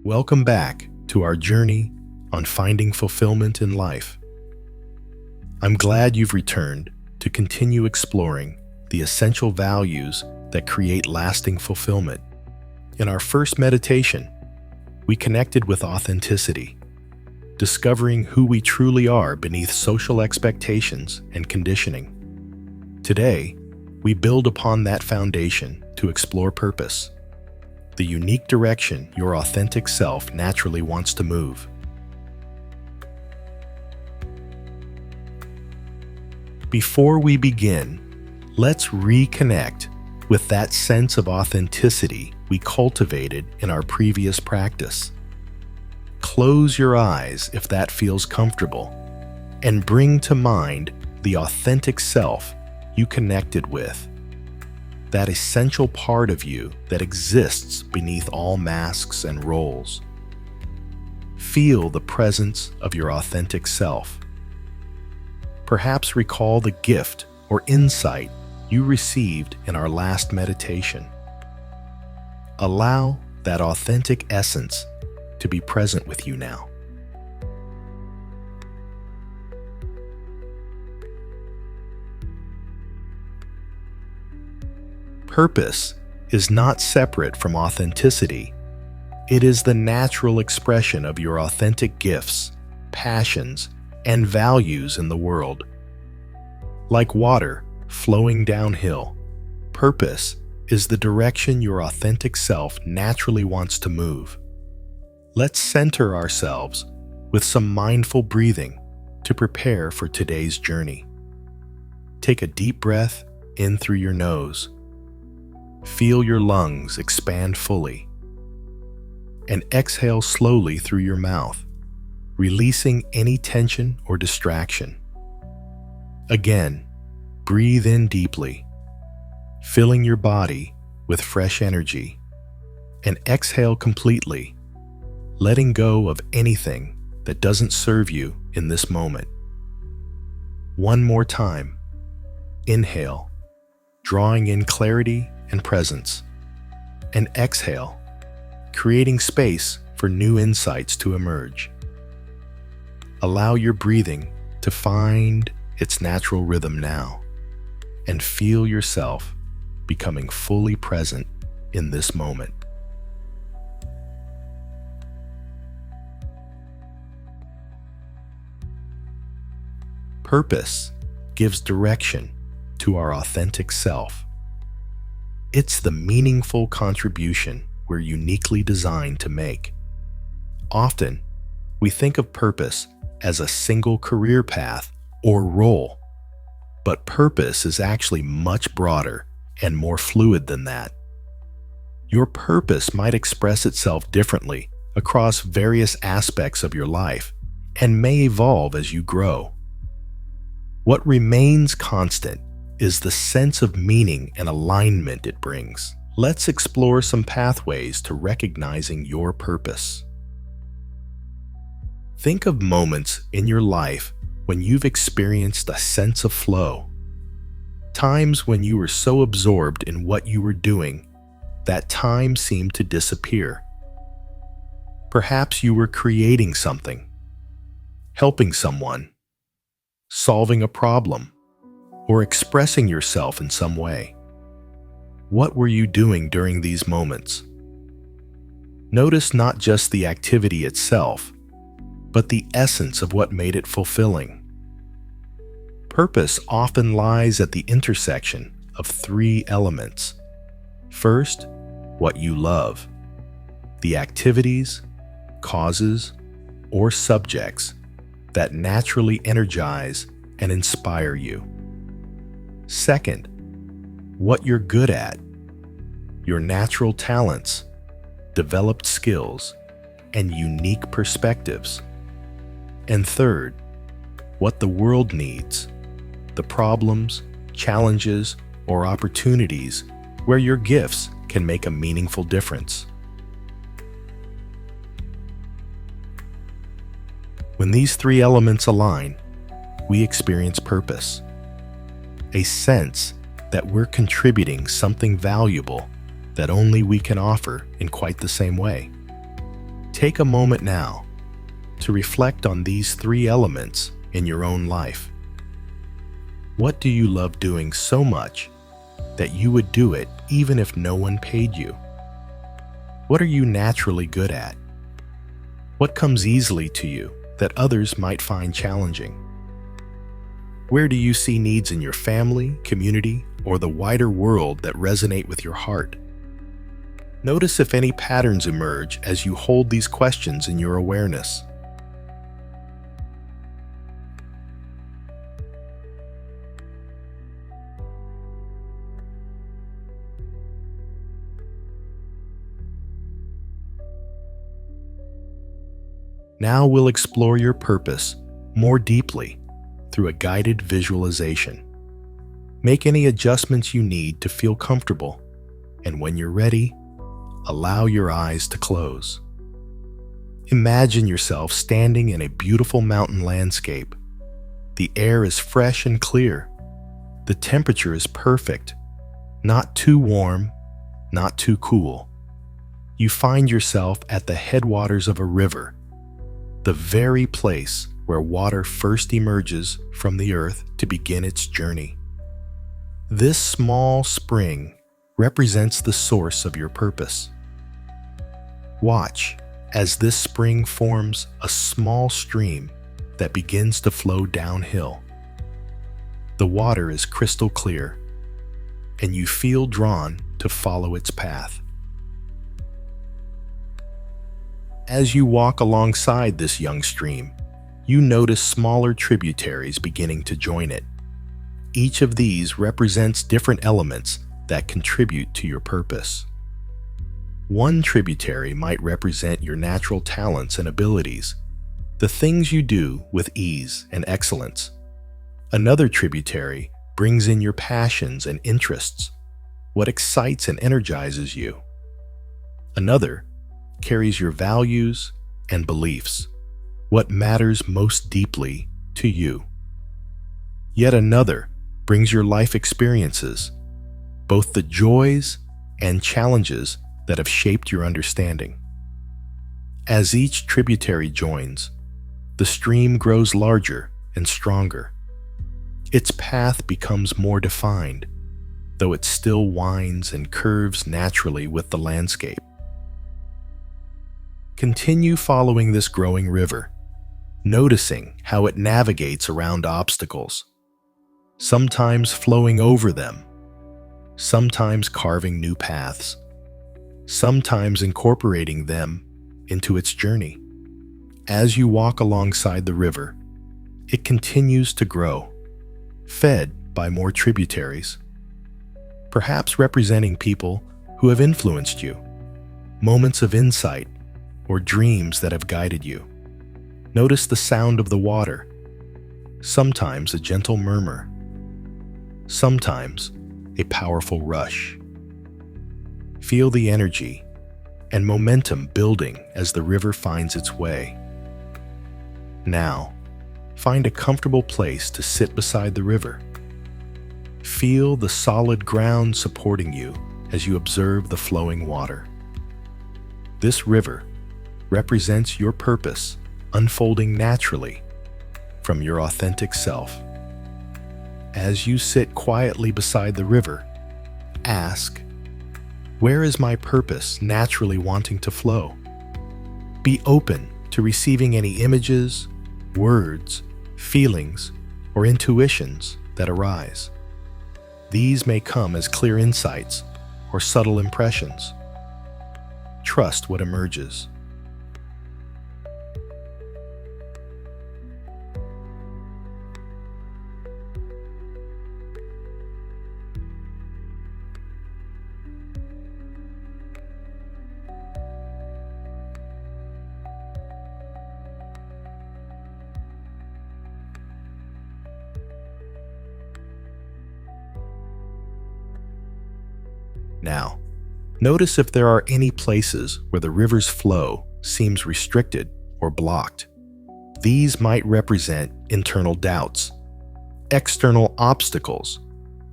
Welcome back to our journey on finding fulfillment in life. I'm glad you've returned to continue exploring the essential values that create lasting fulfillment. In our first meditation, we connected with authenticity, discovering who we truly are beneath social expectations and conditioning. Today, we build upon that foundation to explore purpose, the unique direction your authentic self naturally wants to move. Before we begin, let's reconnect with that sense of authenticity we cultivated in our previous practice. Close your eyes if that feels comfortable, and bring to mind the authentic self you connected with, that essential part of you that exists beneath all masks and roles. Feel the presence of your authentic self. Perhaps recall the gift or insight you received in our last meditation. Allow that authentic essence to be present with you now. Purpose is not separate from authenticity. It is the natural expression of your authentic gifts, passions, and values in the world. Like water flowing downhill, purpose is the direction your authentic self naturally wants to move. Let's center ourselves with some mindful breathing to prepare for today's journey. Take a deep breath in through your nose. Feel your lungs expand fully, and exhale slowly through your mouth, releasing any tension or distraction. Again, breathe in deeply, filling your body with fresh energy, and exhale completely, letting go of anything that doesn't serve you in this moment. One more time. Inhale, drawing in clarity and presence, and exhale, creating space for new insights to emerge. Allow your breathing to find its natural rhythm now, and feel yourself becoming fully present in this moment. Purpose gives direction to our authentic self. It's the meaningful contribution we're uniquely designed to make. Often, we think of purpose as a single career path or role, but purpose is actually much broader and more fluid than that. Your purpose might express itself differently across various aspects of your life and may evolve as you grow. What remains constant is the sense of meaning and alignment it brings. Let's explore some pathways to recognizing your purpose. Think of moments in your life when you've experienced a sense of flow. Times when you were so absorbed in what you were doing that time seemed to disappear. Perhaps you were creating something, helping someone, solving a problem, or expressing yourself in some way. What were you doing during these moments? Notice not just the activity itself, but the essence of what made it fulfilling. Purpose often lies at the intersection of three elements. First, what you love. The activities, causes, or subjects that naturally energize and inspire you. Second, what you're good at. Your natural talents, developed skills, and unique perspectives. And third, what the world needs. The problems, challenges, or opportunities where your gifts can make a meaningful difference. When these three elements align, we experience purpose, a sense that we're contributing something valuable that only we can offer in quite the same way. Take a moment now to reflect on these three elements in your own life. What do you love doing so much that you would do it even if no one paid you? What are you naturally good at? What comes easily to you that others might find challenging? Where do you see needs in your family, community, or the wider world that resonate with your heart? Notice if any patterns emerge as you hold these questions in your awareness. Now we'll explore your purpose more deeply through a guided visualization. Make any adjustments you need to feel comfortable, and when you're ready, allow your eyes to close. Imagine yourself standing in a beautiful mountain landscape. The air is fresh and clear. The temperature is perfect, not too warm, not too cool. You find yourself at the headwaters of a river, the very place where water first emerges from the earth to begin its journey. This small spring represents the source of your purpose. Watch as this spring forms a small stream that begins to flow downhill. The water is crystal clear, and you feel drawn to follow its path. As you walk alongside this young stream, you notice smaller tributaries beginning to join it. Each of these represents different elements that contribute to your purpose. One tributary might represent your natural talents and abilities, the things you do with ease and excellence. Another tributary brings in your passions and interests, what excites and energizes you. Another carries your values and beliefs, what matters most deeply to you. Yet another brings your life experiences, both the joys and challenges that have shaped your understanding. As each tributary joins, the stream grows larger and stronger. Its path becomes more defined, though it still winds and curves naturally with the landscape. Continue following this growing river, noticing how it navigates around obstacles, sometimes flowing over them, sometimes carving new paths, sometimes incorporating them into its journey. As you walk alongside the river, it continues to grow, fed by more tributaries, perhaps representing people who have influenced you, moments of insight, or dreams that have guided you. Notice the sound of the water, sometimes a gentle murmur, sometimes a powerful rush. Feel the energy and momentum building as the river finds its way. Now, find a comfortable place to sit beside the river. Feel the solid ground supporting you as you observe the flowing water. This river represents your purpose unfolding naturally from your authentic self. As you sit quietly beside the river, ask, where is my purpose naturally wanting to flow? Be open to receiving any images, words, feelings, or intuitions that arise. These may come as clear insights or subtle impressions. Trust what emerges. Now, notice if there are any places where the river's flow seems restricted or blocked. These might represent internal doubts, external obstacles,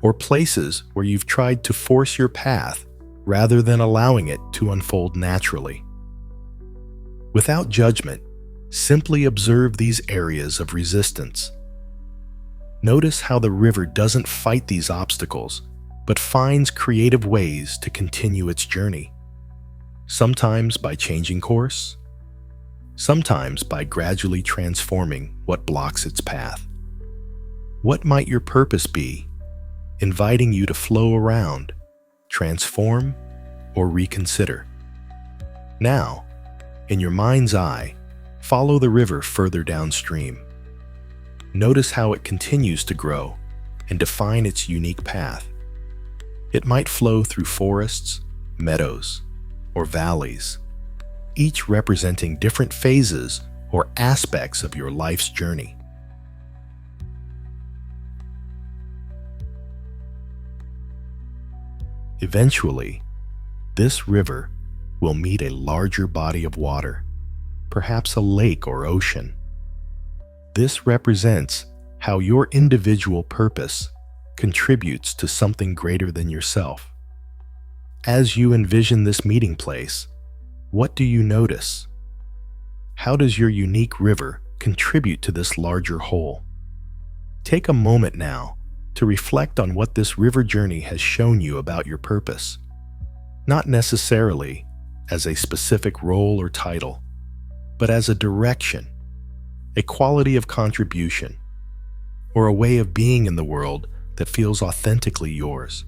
or places where you've tried to force your path rather than allowing it to unfold naturally. Without judgment, simply observe these areas of resistance. Notice how the river doesn't fight these obstacles, but finds creative ways to continue its journey. Sometimes by changing course, sometimes by gradually transforming what blocks its path. What might your purpose be, inviting you to flow around, transform, or reconsider? Now, in your mind's eye, follow the river further downstream. Notice how it continues to grow and define its unique path. It might flow through forests, meadows, or valleys, each representing different phases or aspects of your life's journey. Eventually, this river will meet a larger body of water, perhaps a lake or ocean. This represents how your individual purpose contributes to something greater than yourself. As you envision this meeting place, what do you notice? How does your unique river contribute to this larger whole? Take a moment now to reflect on what this river journey has shown you about your purpose, not necessarily as a specific role or title, but as a direction, a quality of contribution, or a way of being in the world that feels authentically yours.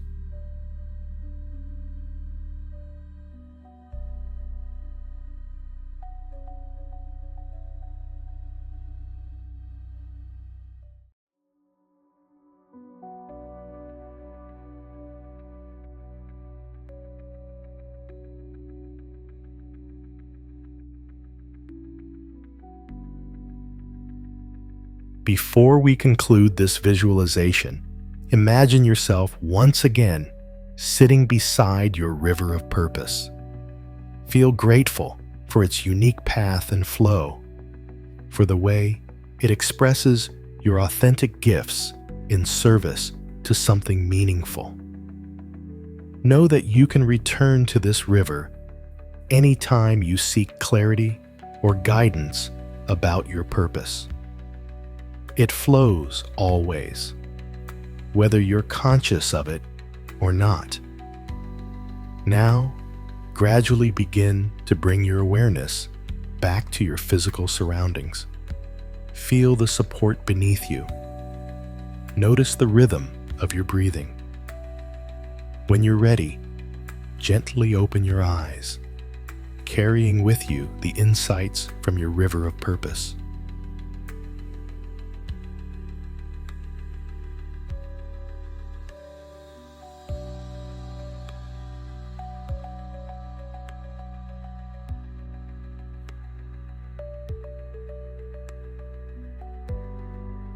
Before we conclude this visualization, imagine yourself once again sitting beside your river of purpose. Feel grateful for its unique path and flow, for the way it expresses your authentic gifts in service to something meaningful. Know that you can return to this river anytime you seek clarity or guidance about your purpose. It flows always, whether you're conscious of it or not. Now, gradually begin to bring your awareness back to your physical surroundings. Feel the support beneath you. Notice the rhythm of your breathing. When you're ready, gently open your eyes, carrying with you the insights from your river of purpose.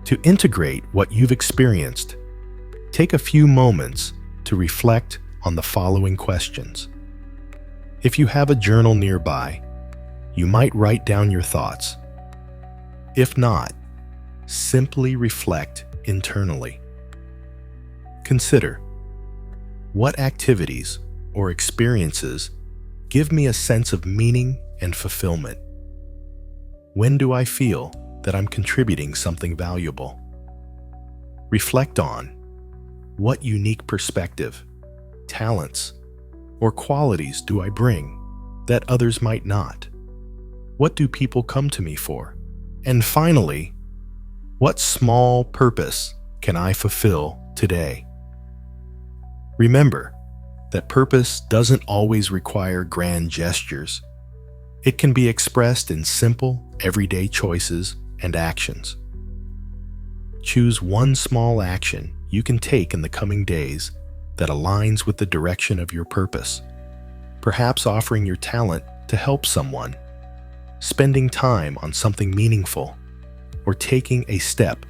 To integrate what you've experienced, take a few moments to reflect on the following questions. If you have a journal nearby, you might write down your thoughts. If not, simply reflect internally. Consider, what activities or experiences give me a sense of meaning and fulfillment? When do I feel that I'm contributing something valuable? Reflect on, what unique perspective, talents, or qualities do I bring that others might not? What do people come to me for? And finally, what small purpose can I fulfill today? Remember that purpose doesn't always require grand gestures. It can be expressed in simple, everyday choices and actions. Choose one small action you can take in the coming days that aligns with the direction of your purpose. Perhaps offering your talent to help someone, spending time on something meaningful, or taking a step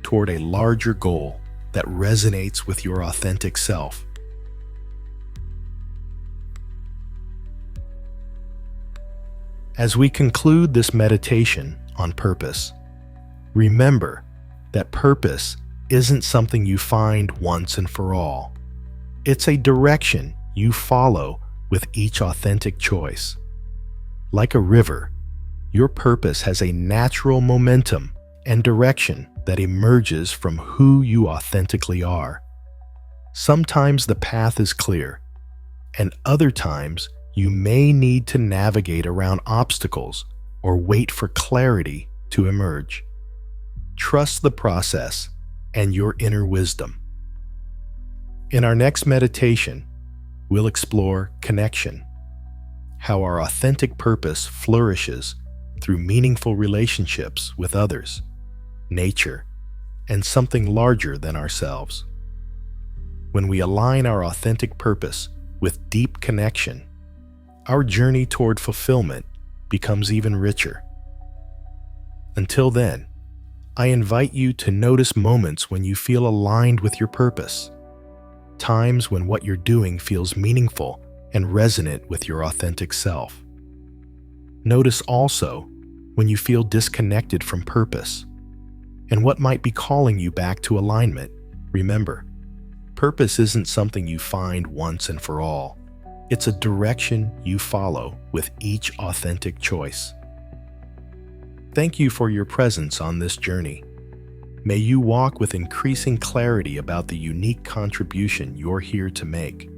toward a larger goal that resonates with your authentic self. As we conclude this meditation on purpose, remember that purpose isn't something you find once and for all. It's a direction you follow with each authentic choice. Like a river, Your purpose has a natural momentum and direction that emerges from who you authentically are. Sometimes the path is clear, and other times you may need to navigate around obstacles or wait for clarity to emerge. Trust the process and your inner wisdom. In our next meditation, we'll explore connection, how our authentic purpose flourishes through meaningful relationships with others, nature, and something larger than ourselves. When we align our authentic purpose with deep connection, our journey toward fulfillment becomes even richer. Until then, I invite you to notice moments when you feel aligned with your purpose, times when what you're doing feels meaningful and resonant with your authentic self. Notice also when you feel disconnected from purpose and what might be calling you back to alignment. Remember, purpose isn't something you find once and for all. It's a direction you follow with each authentic choice. Thank you for your presence on this journey. May you walk with increasing clarity about the unique contribution you're here to make.